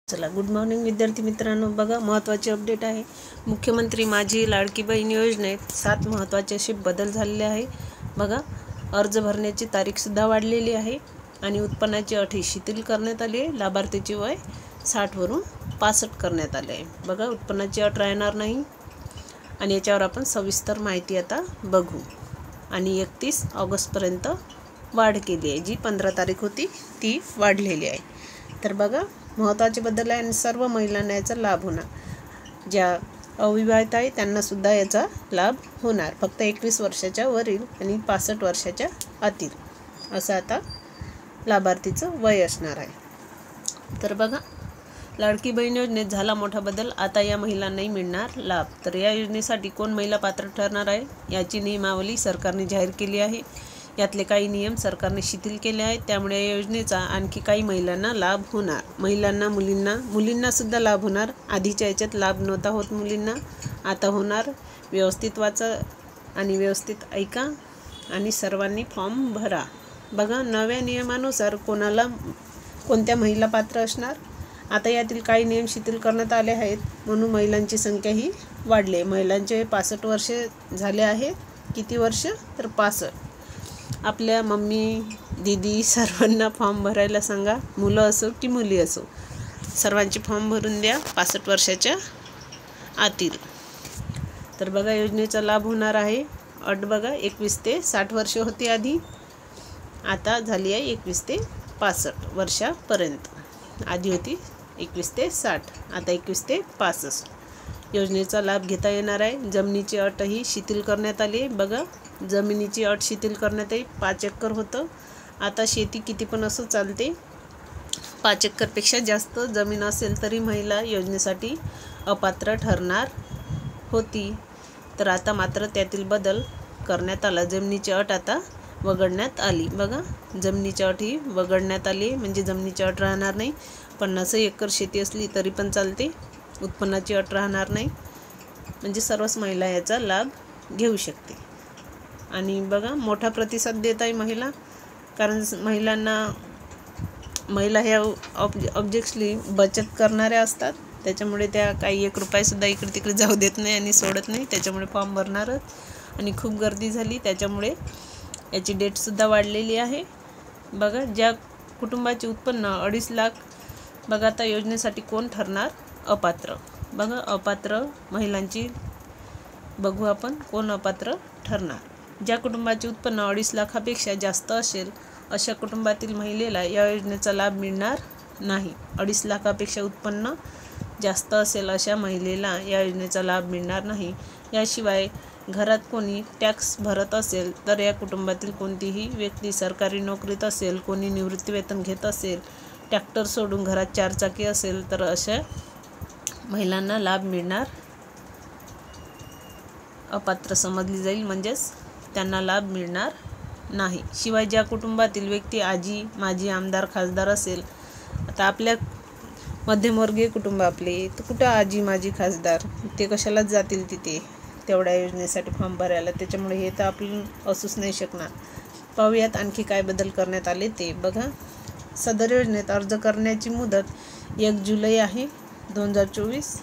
चला, good morning विद्यार्थी मित्रांनो. बघा, महत्त्वाची अपडेट आहे. मुख्यमंत्री माझी लाडकी बहीण योजनेत 7 महत्त्वाचे असे बदल झालेले आहे. बघा, अर्ज भरण्याची तारीखसुद्धा वाढलेली आहे आणि उत्पन्नाची अटी शिथिल करण्यात आली आहे. लाभार्थीचे वय 60 वरून 65 करण्यात आले आहे. बघा, उत्पन्नाची अट राहणार नाही आणि याच्यावर आपण सविस्तर माहिती आता बघू. आणि 31 ऑगस्टपर्यंत वाढ केली आहे. जी 15 तारीख होती ती वाढलेली आहे. तर बघा, महत्त्वाचे बदल आहे आणि सर्व महिलांना याचा लाभ होणार. ज्या अविवाहित आहे त्यांनासुद्धा याचा लाभ होणार. फक्त 21 वर्षाच्या वरील आणि 65 वर्षाच्या आतील असं आता लाभार्थीचं वय असणार आहे. तर बघा, लाडकी बहीण योजनेत झाला मोठा बदल. आता या महिलांनाही मिळणार लाभ. तर या योजनेसाठी कोण महिला पात्र ठरणार आहे याची नियमावली सरकारने जाहीर केली आहे. यातले काही नियम सरकारने शिथिल केले आहेत. त्यामुळे या योजनेचा आणखी काही महिलांना लाभ होणार. महिलांना, मुलींना सुद्धा लाभ होणार. आधीच्या याच्यात लाभ नव्हता होत मुलींना, आता होणार. व्यवस्थित वाचा आणि व्यवस्थित ऐका आणि सर्वांनी फॉर्म भरा. बघा, नव्या नियमानुसार कोणत्या महिला पात्र असणार. आता यातील काही नियम शिथिल करण्यात आले आहेत म्हणून महिलांची संख्याही वाढली. महिलांचे 65 वर्षे झाले आहेत. किती वर्ष? तर 65. आपल्या मम्मी, दीदी सर्वांना फॉर्म भरायला सांगा. मुलं असो की मुली असो, सर्वांचे फॉर्म भरून द्या 65 वर्षाच्या आतील. तर बघा, योजनेचा लाभ होणार आहे. अट बघा, 21 ते 60 वर्ष होती आधी, आता झाली आहे 21 ते 65 वर्षापर्यंत. आधी होती 21 ते 60, आता 21 ते 65. योजनेचा लाभ घेता येणार आहे. जमिनीची अटही शिथिल करण्यात आली. बघा, जमिनीची अट शिथिल करण्यात येईल. 5 एकर होतं, आता शेती किती पण असं चालते. 5 एकरपेक्षा जास्त जमीन असेल तरी महिला योजनेसाठी अपात्र ठरणार होती. तर आता मात्र त्यातील बदल करण्यात आला. जमिनीची अट आता वगळण्यात आली. बघा, जमिनीची अट ही वगळण्यात आली म्हणजे जमिनीची अट राहणार नाही. 50 एकर शेती असली तरी पण चालते. उत्पन्नाची अट राहणार नाही म्हणजे सर्वच महिला याचा लाभ घेऊ शकते. आणि बघा, मोठा प्रतिसाद देत आहे महिला. कारण महिला ह्या ऑब्जेक्टली बचत करणाऱ्या असतात. त्याच्यामुळे त्या काही 1 रुपयासुद्धा इकडे तिकडे जाऊ देत नाही आणि सोडत नाही. त्याच्यामुळे फॉर्म भरणारच. आणि खूप गर्दी झाली त्याच्यामुळे याची डेटसुद्धा वाढलेली आहे. बघा, ज्या कुटुंबाचे उत्पन्न 2.5 लाख. बघा, आता योजनेसाठी कोण ठरणार अपात्र. बघा, अपात्र महिलांची बघू आपण कोण अपात्र ठरणार. ज्या कुटुंबाचे उत्पन्न 2.5 लाखापेक्षा जास्त असेल अशा कुटुंबातील महिलेला या योजनेचा लाभ मिळणार नाही. 2.5 लाखापेक्षा उत्पन्न जास्त असेल अशा महिलेला या योजनेचा लाभ मिळणार नाही. याशिवाय घरात कोणी टॅक्स भरत असेल तर या कुटुंबातील कोणतीही व्यक्ती सरकारी नोकरीत असेल, कोणी निवृत्तीवेतन घेत असेल, ट्रॅक्टर सोडून घरात 4 चाकी असेल तर अशा महिलांना लाभ मिळणार, अपात्र समजली जाईल म्हणजेच त्यांना लाभ मिळणार नाही. शिवाय ज्या कुटुंबातील व्यक्ती आजी, माजी आमदार, खासदार असेल. आता आपल्या मध्यमवर्गीय कुटुंब आपले, तर कुठं आजी, माजी, खासदार, ते कशालाच जातील तिथे तेवढ्या योजनेसाठी फॉर्म भरायला. त्याच्यामुळे हे तर आपण असूच नाही शकणार. पाहूयात आणखी काय बदल करण्यात आले ते. बघा, सदर योजनेत अर्ज करण्याची मुदत 1 जुलै आहे 2024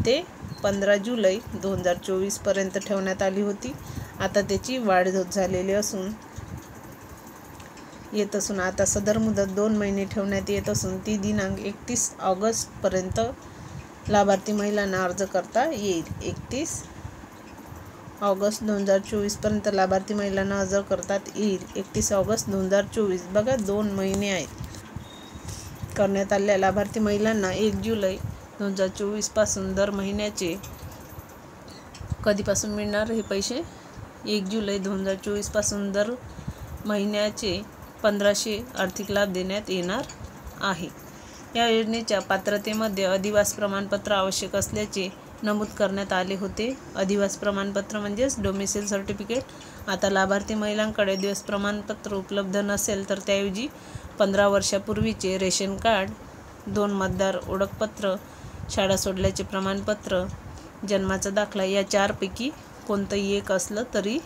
ते 15 जुलै 2024 पर्यंत ठेवण्यात आली होती. आता त्याची वाढ झालेली असून आता सदर मुदत 2 महिने ठेवण्यात येत असून ती दिनांक 31 ऑगस्टपर्यंत लाभार्थी महिलांना अर्ज करता येईल. 31 ऑगस्ट 2024 पर्यंत लाभार्थी महिलांना अर्ज करतात येईल. 31 ऑगस्ट 2024. बघा, 2 महिने आहेत. करण्यात आलेल्या लाभार्थी महिलांना 1 जुलै 2024 पासून दर महिन्याचे कधीपासून मिळणार हे पैसे? 1 जुलै 2024 पासून दर महिन्याचे 1500 आर्थिक लाभ देण्यात येणार आहे. या योजनेच्या पात्रतेमध्ये अधिवास प्रमाणपत्र आवश्यक असल्याचे नमूद करण्यात आले होते. अधिवास प्रमाणपत्र म्हणजेच डोमिसाईल सर्टिफिकेट. आता लाभार्थी महिलांकडे अधिवास प्रमाणपत्र उपलब्ध नसेल तर त्याऐवजी 15 वर्षापूर्वीचे रेशन कार्ड, 2 मतदार ओळखपत्र, शाळा सोडल्याचे प्रमाणपत्र, जन्माचा दाखला या 4 पैकी कोणतंही एक असलं तरी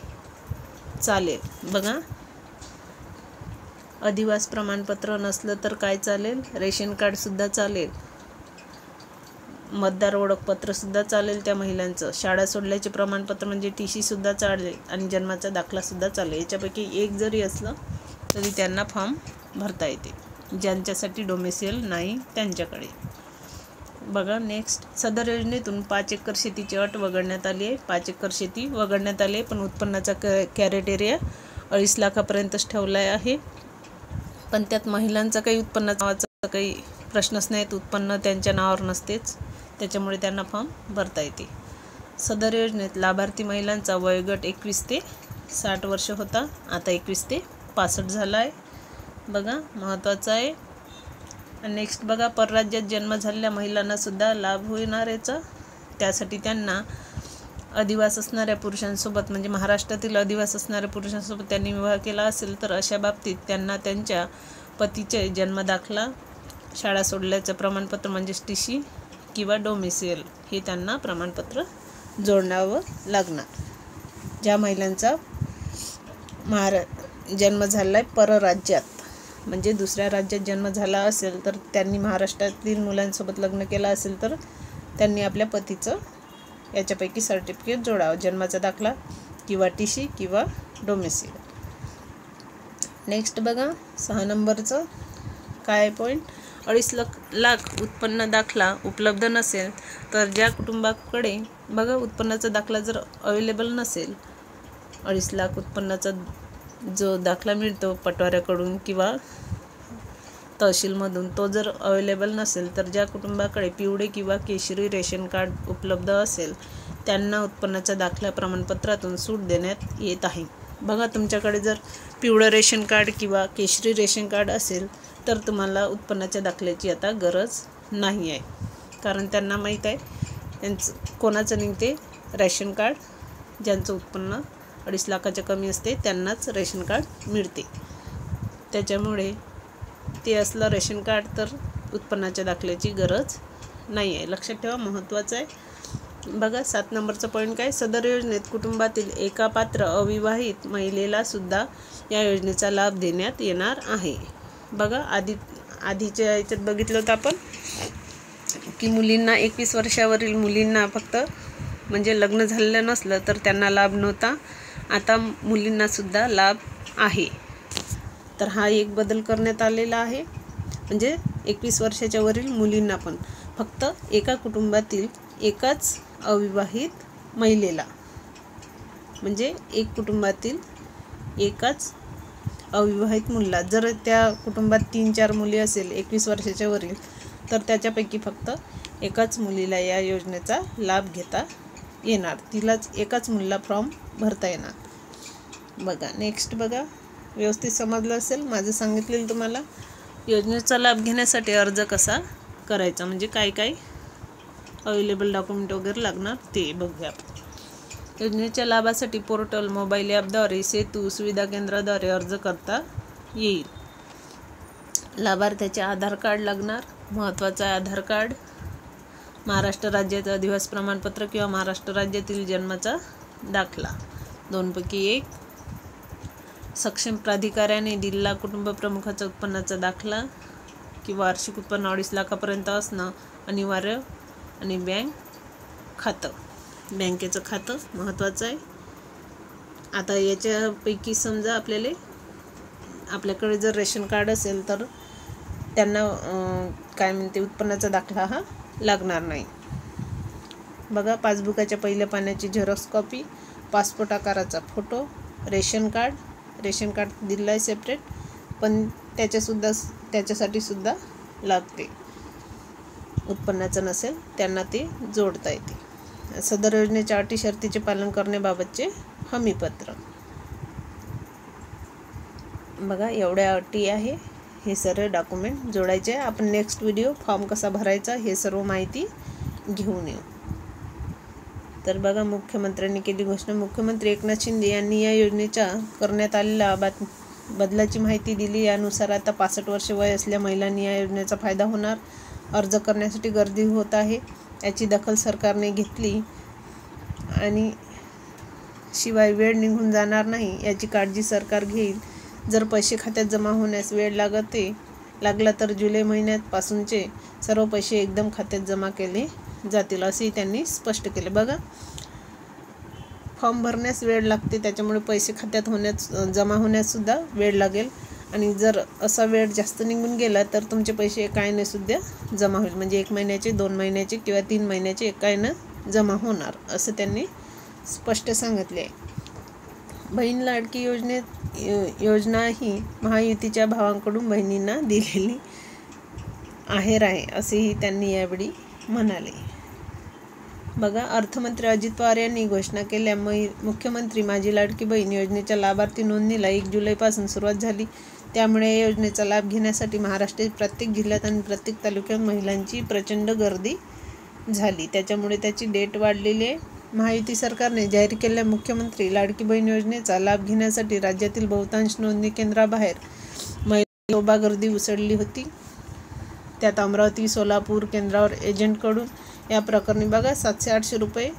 चालेल. बघा, अधिवास प्रमाणपत्र नसलं तर काय चालेल? रेशन कार्डसुद्धा चालेल. मतदार ओळखपत्रसुद्धा चालेल त्या महिलांचं, शाळा सोडल्याचे प्रमाणपत्र म्हणजे TC सुद्धा चालेल आणि जन्माचा दाखलासुद्धा चालेल. याच्यापैकी एक जरी असलं तरी त्यांना फॉर्म भरता येते, ज्यांच्यासाठी डोमेसियल नाही त्यांच्याकडे. बघा नेक्स्ट, सदर योजनेतून 5 एकर शेतीची अट वगळण्यात आली आहे. 5 एकर शेती वगळण्यात आली आहे, पण उत्पन्नाचा कॅरेट एरिया 2.5 लाखापर्यंतच ठेवला आहे. पण त्यात महिलांचा काही उत्पन्नाचा काही प्रश्नच नाहीत, उत्पन्न त्यांच्या नावावर नसतेच, त्याच्यामुळे त्यांना फॉर्म भरता येते. सदर योजनेत लाभार्थी महिलांचा वयोगट 21 ते 60 वर्ष होता, आता 21 ते 65 झाला आहे. बघा महत्त्वाचं आहे. नेक्स्ट बघा, परराज्यात जन्म झालेल्या महिलांना सुद्धा लाभ होणार याचा. त्यासाठी त्यांना अधिवास असणाऱ्या पुरुषांसोबत म्हणजे महाराष्ट्रातील अधिवास असणाऱ्या पुरुषांसोबत त्यांनी विवाह केला असेल तर अशा बाबतीत त्यांना त्यांच्या पतीचे जन्मदाखला, शाळा सोडल्याचं प्रमाणपत्र म्हणजेच TC किंवा डोमेसियल हे त्यांना प्रमाणपत्र जोडावं लागणार. ज्या महिलांचा जन्म झाला आहे परराज्यात म्हणजे दुसऱ्या राज्यात जन्म झाला असेल तर त्यांनी महाराष्ट्रातील मुलांसोबत लग्न केलं असेल तर त्यांनी आपल्या पतीचं याच्यापैकी सर्टिफिकेट जोडावं, जन्माचा दाखला किंवा TC किंवा डोमेसियल. नेक्स्ट बघा 6 नंबरचं काय पॉईंट, 2.5 लाख उत्पन्न दाखला उपलब्ध नसेल तर ज्या कुटुंबाकडे बघा उत्पन्नाचा दाखला जर अवेलेबल नसेल, 2.5 लाख उत्पन्नाचा जो दाखला मिळतो पटवाऱ्याकडून किंवा तहसीलमधून तो जर अवेलेबल नसेल तर ज्या कुटुंबाकडे पिवळे किंवा केशरी रेशन कार्ड उपलब्ध असेल त्यांना उत्पन्नाच्या दाखल्या प्रमाणपत्रातून सूट देण्यात येत आहे. बघा तुमच्याकडे जर पिवळं रेशन कार्ड किंवा केशरी रेशन कार्ड असेल तर तुम्हाला उत्पन्नाच्या दाखल्याची आता गरज नाही आहे, कारण त्यांना माहीत आहे त्यांचं कोणाचं निघते रेशन कार्ड, ज्यांचं उत्पन्न 2.5 लाखाच्या कमी असते त्यांनाच रेशन कार्ड मिळते. त्याच्यामुळे ते असलं रेशन कार्ड तर उत्पन्नाच्या दाखल्याची गरज नाही आहे, लक्षात ठेवा, महत्त्वाचं आहे. बघा 7 नंबरचं पॉईंट काय, सदर योजनेत कुटुंबातील एका पात्र अविवाहित महिलेला सुद्धा या योजनेचा लाभ देण्यात येणार आहे. बघा आधीच्या याच्यात बघितलं होतं आपण की मुलींना 21 वर्षावरील मुलींना फक्त म्हणजे लग्न झालेलं नसलं तर त्यांना लाभ नव्हता, आता मुलींना सुद्धा लाभ आहे. तर हा एक बदल करण्यात आलेला आहे, म्हणजे 21 वर्षाच्या वरील मुलींना पण फक्त एका कुटुंबातील एकाच अविवाहित महिलेला म्हणजे एक कुटुंबातील एकाच अविवाहित मुलीला, जर त्या कुटुंबात 3-4 मुली असेल 21 वर्षाच्या वरील तर त्याच्यापैकी फक्त एकाच मुलीला या योजनेचा लाभ घेता येणार, तिलाच एकाच मुलीला फॉर्म भरता येणार. बघा नेक्स्ट बघा, व्यवस्थित समजलं असेल माझं सांगितलेलं तुम्हाला. योजनेचा लाभ घेण्यासाठी अर्ज कसा करायचा म्हणजे काय काय अवेलेबल डॉक्युमेंट वगैरे लागणार ते बघूया आपण. योजनेच्या लाभासाठी पोर्टल, मोबाईल ॲपद्वारे, सेतू सुविधा केंद्राद्वारे अर्ज करता येईल. लाभार्थ्याचे आधार कार्ड लागणार, महत्त्वाचं आहे आधार कार्ड, महाराष्ट्र राज्याचं अधिवास प्रमाणपत्र किंवा महाराष्ट्र राज्यातील जन्माचा दाखला 2 पैकी 1, सक्षम प्राधिकाऱ्याने दिलेला कुटुंब प्रमुखाचा उत्पन्नाचा दाखला किंवा वार्षिक उत्पन्न 2.5 लाखापर्यंत असणं अनिवार्य आणि बँक खातं, बँकेचं खातं महत्त्वाचं आहे. आता याच्यापैकी समजा आपल्याकडे जर रेशन कार्ड असेल तर त्यांना काय म्हणते उत्पन्नाचा दाखला हा लागणार नाही. बघा पासबुकाच्या पहिल्या पानाची झेरॉक्स कॉपी, पासपोर्ट आकाराचा फोटो, रेशन कार्ड दिलं आहे सेपरेट पण त्याच्यासाठी सुद्धा लागते, उत्पन्नाचं नसेल त्यांना ते जोडता येते. सदर योजनेच्या अटी शर्तीचे पालन करण्याबाबतचे हमीपत्र. बघा एवढ्या अटी आहे, हे सर्व डॉक्युमेंट जोडायचे. आपण नेक्स्ट व्हिडिओ फॉर्म कसा भरायचा हे सर्व माहिती घेऊन येऊ. तर बघा मुख्यमंत्र्यांनी केली घोषणा. मुख्यमंत्री एकनाथ शिंदे यांनी या योजनेच्या करण्यात आलेल्या बदलाची माहिती दिली. यानुसार आता 65 वर्ष वय असलेल्या महिलांनी या योजनेचा फायदा होणार. अर्ज करण्यासाठी गर्दी होत आहे, याची दखल सरकारने घेतली आणि शिवाय वेळ निघून जाणार नाही याची काळजी सरकार घेईल. जर पैसे खात्यात जमा होण्यास वेळ लागला तर जुलै महिन्यापासूनचे सर्व पैसे एकदम खात्यात जमा केले जातील असेही त्यांनी स्पष्ट केले. बघा, फॉर्म भरण्यास वेळ लागते, त्याच्यामुळे पैसे खात्यात जमा होण्याससुद्धा वेळ लागेल. आणि जर असा वेळ जास्त निघून गेला तर तुमचे पैसे एकाने सुद्धा जमा होईल. म्हणजे 1 महिन्याचे, 2 महिन्याचे किंवा 3 महिन्याचे एकानं जमा होणार असं त्यांनी स्पष्ट सांगितले आहे. बहीण लाडकी योजना ही महायुतीच्या भावांकडून बहिणींना दिलेली आहेर आहे असेही त्यांनी यावेळी म्हणाले. बघा, अर्थमंत्री अजित पवार यांनी घोषणा केल्या मुख्यमंत्री माझी लाडकी बहीण योजनेच्या लाभार्थी नोंदणीला 1 जुलैपासून सुरुवात झाली. त्यामुळे या योजनेचा लाभ घेण्यासाठी महाराष्ट्रातील प्रत्येक जिल्ह्यात आणि प्रत्येक तालुक्यात महिलांची प्रचंड गर्दी झाली. त्याच्यामुळे त्याची डेट वाढलेली आहे. महायुती सरकारने जाहीर केलेल्या मुख्यमंत्री लाडकी बहीण योजनेचा लाभ घेण्यासाठी राज्यातील बहुतांश नोंदणी केंद्राबाहेर महिला गर्दी उसळली होती. त्यात अमरावती, सोलापूर केंद्रावर एजंटकडून या प्रकरणी बघा 700-800 रुपये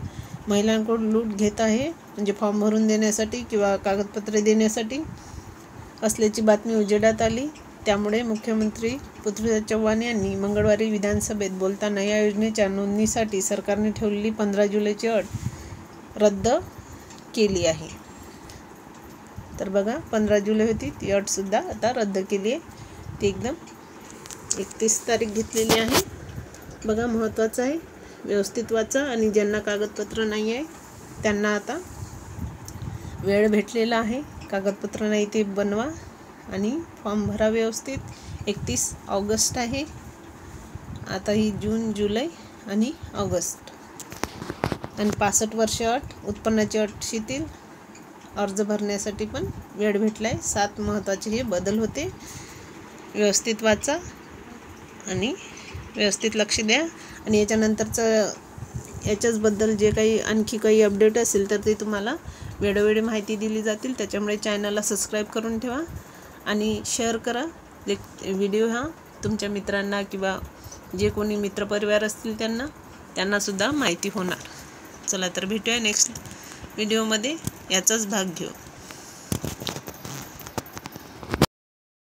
महिलांकडून लूट घेत आहे. म्हणजे फॉर्म भरून देण्यासाठी किंवा कागदपत्रे देण्यासाठी असल्याची बातमी उजेडात आली. त्यामुळे मुख्यमंत्री पृथ्वीराज चव्हाण यांनी मंगळवारी विधानसभेत बोलताना या योजनेच्या नोंदणीसाठी सरकारने ठेवलेली 15 जुलैची अट रद्द केली आहे. तर बघा, 15 जुलै होती ती अटसुद्धा आता रद्द केली आहे. ती एकदम 31 तारीख घेतलेली आहे. बघा, महत्त्वाचं आहे, व्यवस्थित वाचा. आणि ज्यांना कागदपत्र नाही आहे त्यांना आता वेळ भेटलेला आहे. कागदपत्र नाही ते बनवा आणि फॉर्म भरा व्यवस्थित. 31 ऑगस्ट आहे आता, ही जून, जुलै आणि ऑगस्ट. आणि 65 वर्ष अट, उत्पन्नाची अट शिथिल, अर्ज भरण्यासाठी पण वेळ भेटला आहे. 7 महत्त्वाचे हे बदल होते. व्यवस्थित वाचा आणि व्यवस्थित लक्ष द्या. आणि याच्याचबद्दल जे काही आणखी काही अपडेट असेल तर ते तुम्हाला वेळोवेळी माहिती दिली जातील. त्याच्यामुळे चॅनलला सबस्क्राईब करून ठेवा आणि शेअर करा. व्हिडिओ हा तुमच्या मित्रांना किंवा जे कोणी मित्रपरिवार असतील त्यांनासुद्धा माहिती होणार. चला तर भेटूया नेक्स्ट व्हिडिओमध्ये, याचाच भाग घेऊ.